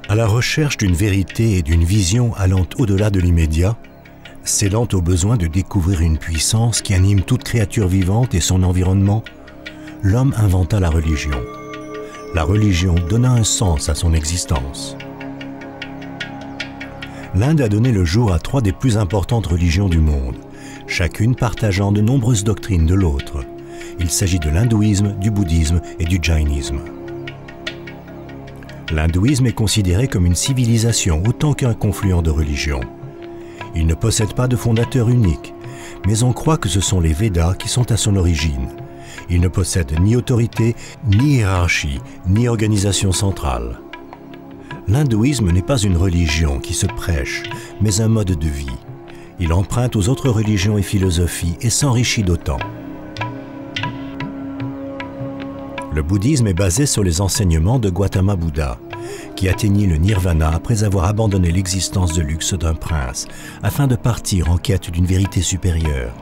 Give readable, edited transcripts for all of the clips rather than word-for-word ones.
À la recherche d'une vérité et d'une vision allant au-delà de l'immédiat, cédant au besoin de découvrir une puissance qui anime toute créature vivante et son environnement, l'homme inventa la religion. La religion donna un sens à son existence. L'Inde a donné le jour à 3 des plus importantes religions du monde, chacune partageant de nombreuses doctrines de l'autre. Il s'agit de l'hindouisme, du bouddhisme et du jainisme. L'hindouisme est considéré comme une civilisation autant qu'un confluent de religions. Il ne possède pas de fondateur unique, mais on croit que ce sont les Védas qui sont à son origine. Il ne possède ni autorité, ni hiérarchie, ni organisation centrale. L'hindouisme n'est pas une religion qui se prêche, mais un mode de vie. Il emprunte aux autres religions et philosophies et s'enrichit d'autant. Le bouddhisme est basé sur les enseignements de Gautama Bouddha, qui atteignit le nirvana après avoir abandonné l'existence de luxe d'un prince, afin de partir en quête d'une vérité supérieure.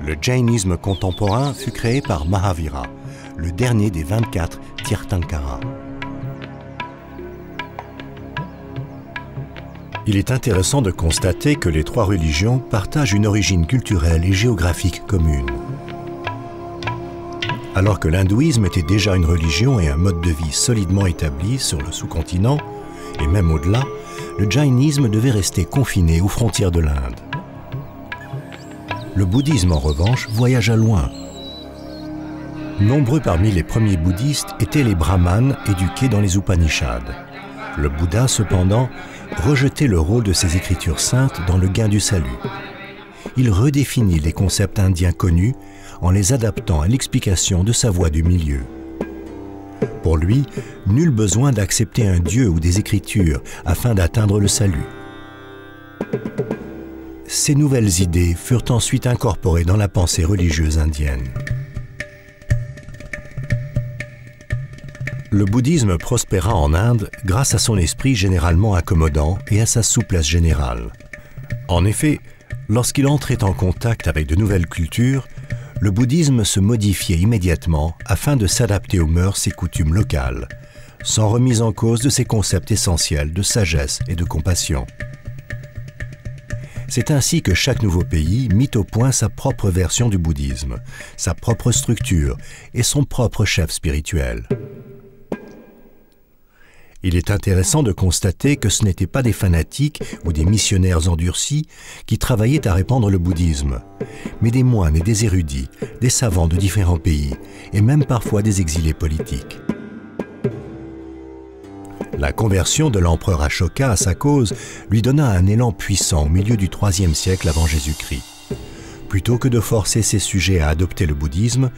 Le jainisme contemporain fut créé par Mahavira, le dernier des 24 Tirthankara. Il est intéressant de constater que les 3 religions partagent une origine culturelle et géographique commune. Alors que l'hindouisme était déjà une religion et un mode de vie solidement établi sur le sous-continent, et même au-delà, le jainisme devait rester confiné aux frontières de l'Inde. Le bouddhisme, en revanche, voyagea loin. Nombreux parmi les premiers bouddhistes étaient les brahmanes éduqués dans les Upanishads. Le Bouddha, cependant, rejetait le rôle de ses écritures saintes dans le gain du salut. Il redéfinit les concepts indiens connus en les adaptant à l'explication de sa voie du milieu. Pour lui, nul besoin d'accepter un dieu ou des écritures afin d'atteindre le salut. Ces nouvelles idées furent ensuite incorporées dans la pensée religieuse indienne. Le bouddhisme prospéra en Inde grâce à son esprit généralement accommodant et à sa souplesse générale. En effet, lorsqu'il entrait en contact avec de nouvelles cultures, le bouddhisme se modifiait immédiatement afin de s'adapter aux mœurs et coutumes locales, sans remise en cause de ses concepts essentiels de sagesse et de compassion. C'est ainsi que chaque nouveau pays mit au point sa propre version du bouddhisme, sa propre structure et son propre chef spirituel. Il est intéressant de constater que ce n'étaient pas des fanatiques ou des missionnaires endurcis qui travaillaient à répandre le bouddhisme, mais des moines et des érudits, des savants de différents pays, et même parfois des exilés politiques. La conversion de l'empereur Ashoka à sa cause lui donna un élan puissant au milieu du IIIe siècle avant Jésus-Christ. Plutôt que de forcer ses sujets à adopter le bouddhisme,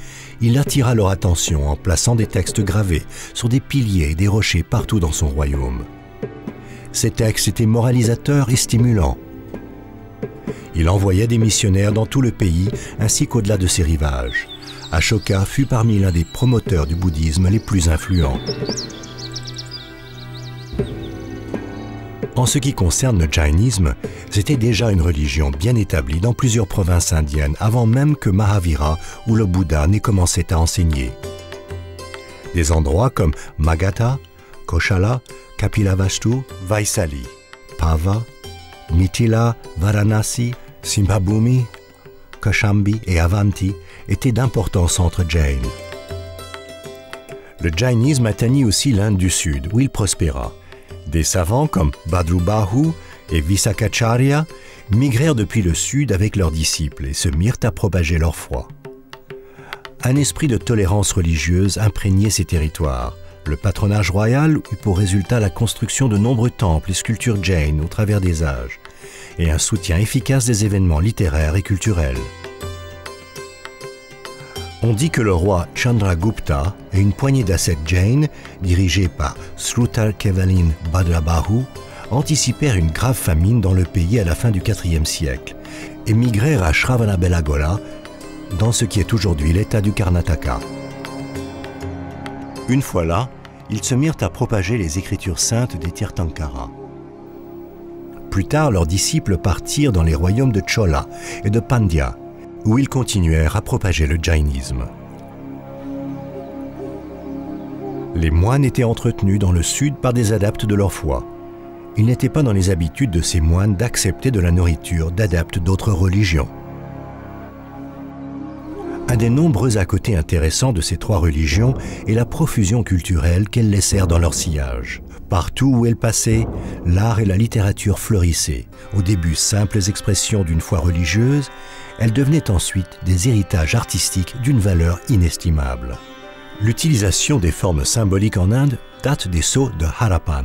il attira leur attention en plaçant des textes gravés sur des piliers et des rochers partout dans son royaume. Ces textes étaient moralisateurs et stimulants. Il envoyait des missionnaires dans tout le pays ainsi qu'au-delà de ses rivages. Ashoka fut parmi l'un des promoteurs du bouddhisme les plus influents. En ce qui concerne le jainisme, c'était déjà une religion bien établie dans plusieurs provinces indiennes avant même que Mahavira ou le Bouddha n'aient commencé à enseigner. Des endroits comme Magadha, Koshala, Kapilavastu, Vaisali, Pava, Mithila, Varanasi, Simbhabhumi, Kaushambi et Avanti étaient d'importants centres jains. Le jainisme atteignit aussi l'Inde du Sud, où il prospéra. Des savants comme Bhadrubahu et Visakacharya migrèrent depuis le sud avec leurs disciples et se mirent à propager leur foi. Un esprit de tolérance religieuse imprégnait ces territoires. Le patronage royal eut pour résultat la construction de nombreux temples et sculptures jains au travers des âges, et un soutien efficace des événements littéraires et culturels. On dit que le roi Chandragupta et une poignée d'ascètes jains, dirigés par Srutarkevalin Bhadrabahu, anticipèrent une grave famine dans le pays à la fin du IVe siècle et migrèrent à Shravanabelagola, dans ce qui est aujourd'hui l'état du Karnataka. Une fois là, ils se mirent à propager les écritures saintes des Tirthankara. Plus tard, leurs disciples partirent dans les royaumes de Chola et de Pandya, où ils continuèrent à propager le jainisme. Les moines étaient entretenus dans le sud par des adeptes de leur foi. Il n'était pas dans les habitudes de ces moines d'accepter de la nourriture d'adeptes d'autres religions. Un des nombreux à côté intéressants de ces trois religions est la profusion culturelle qu'elles laissèrent dans leur sillage. Partout où elles passaient, l'art et la littérature fleurissaient. Au début simples expressions d'une foi religieuse, elles devenaient ensuite des héritages artistiques d'une valeur inestimable. L'utilisation des formes symboliques en Inde date des sceaux de Harappan.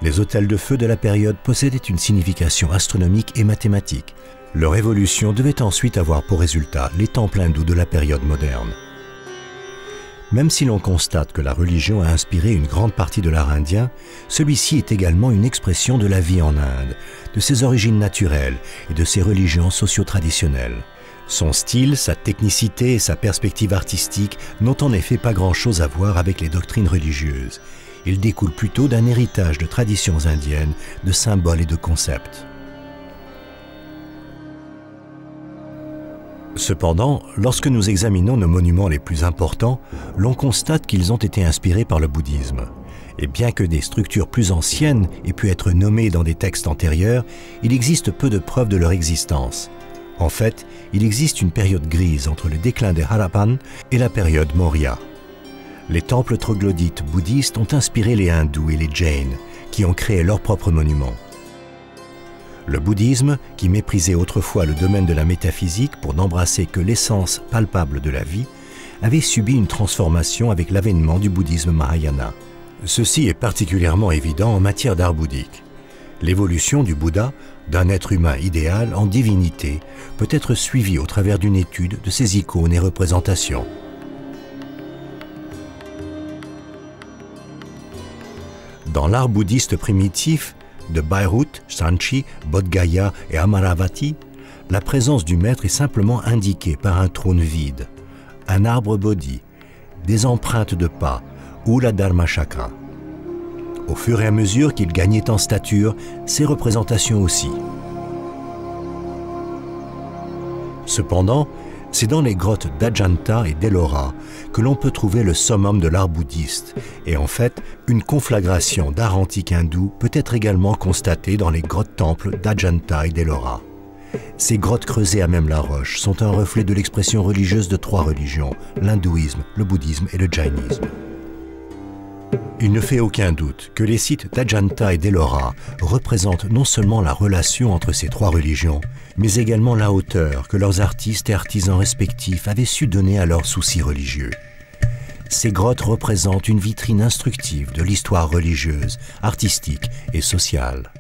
Les hôtels de feu de la période possédaient une signification astronomique et mathématique. Leur évolution devait ensuite avoir pour résultat les temples hindous de la période moderne. Même si l'on constate que la religion a inspiré une grande partie de l'art indien, celui-ci est également une expression de la vie en Inde, de ses origines naturelles et de ses religions socio-traditionnelles. Son style, sa technicité et sa perspective artistique n'ont en effet pas grand-chose à voir avec les doctrines religieuses. Il découle plutôt d'un héritage de traditions indiennes, de symboles et de concepts. Cependant, lorsque nous examinons nos monuments les plus importants, l'on constate qu'ils ont été inspirés par le bouddhisme. Et bien que des structures plus anciennes aient pu être nommées dans des textes antérieurs, il existe peu de preuves de leur existence. En fait, il existe une période grise entre le déclin des Harappan et la période Maurya. Les temples troglodytes bouddhistes ont inspiré les hindous et les jains, qui ont créé leurs propres monuments. Le bouddhisme, qui méprisait autrefois le domaine de la métaphysique pour n'embrasser que l'essence palpable de la vie, avait subi une transformation avec l'avènement du bouddhisme mahayana. Ceci est particulièrement évident en matière d'art bouddhique. L'évolution du Bouddha, d'un être humain idéal en divinité, peut être suivie au travers d'une étude de ses icônes et représentations. Dans l'art bouddhiste primitif, de Bairut, Sanchi, Bodh Gaya et Amaravati, la présence du maître est simplement indiquée par un trône vide, un arbre bodhi, des empreintes de pas ou la Dharma Chakra. Au fur et à mesure qu'il gagnait en stature, ses représentations aussi. Cependant, c'est dans les grottes d'Ajanta et d'Ellora que l'on peut trouver le summum de l'art bouddhiste. Et en fait, une conflagration d'art antique hindou peut être également constatée dans les grottes-temples d'Ajanta et d'Ellora. Ces grottes creusées à même la roche sont un reflet de l'expression religieuse de trois religions, l'hindouisme, le bouddhisme et le jainisme. Il ne fait aucun doute que les sites d'Ajanta et d'Ellora représentent non seulement la relation entre ces trois religions, mais également la hauteur que leurs artistes et artisans respectifs avaient su donner à leurs soucis religieux. Ces grottes représentent une vitrine instructive de l'histoire religieuse, artistique et sociale.